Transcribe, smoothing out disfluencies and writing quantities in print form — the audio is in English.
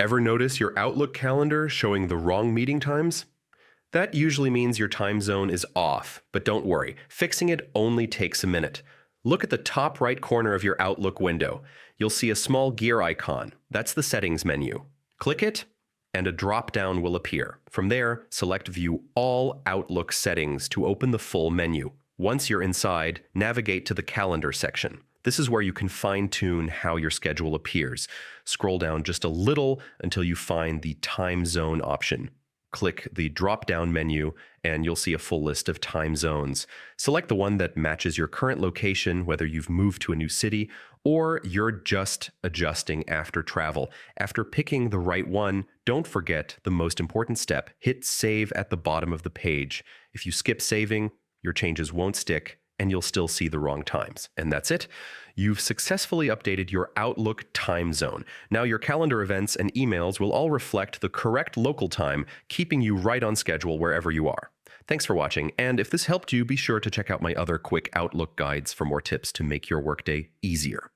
Ever notice your Outlook calendar showing the wrong meeting times? That usually means your time zone is off, but don't worry, fixing it only takes a minute. Look at the top right corner of your Outlook window. You'll see a small gear icon. That's the settings menu. Click it, and a drop-down will appear. From there, select View All Outlook Settings to open the full menu. Once you're inside, navigate to the Calendar section. This is where you can fine-tune how your schedule appears. Scroll down just a little until you find the Time Zone option. Click the drop-down menu, and you'll see a full list of time zones. Select the one that matches your current location, whether you've moved to a new city or you're just adjusting after travel. After picking the right one, don't forget the most important step. Hit Save at the bottom of the page. If you skip saving, your changes won't stick, and you'll still see the wrong times. And that's it. You've successfully updated your Outlook time zone. Now your calendar events and emails will all reflect the correct local time, keeping you right on schedule wherever you are. Thanks for watching, and if this helped you, be sure to check out my other quick Outlook guides for more tips to make your workday easier.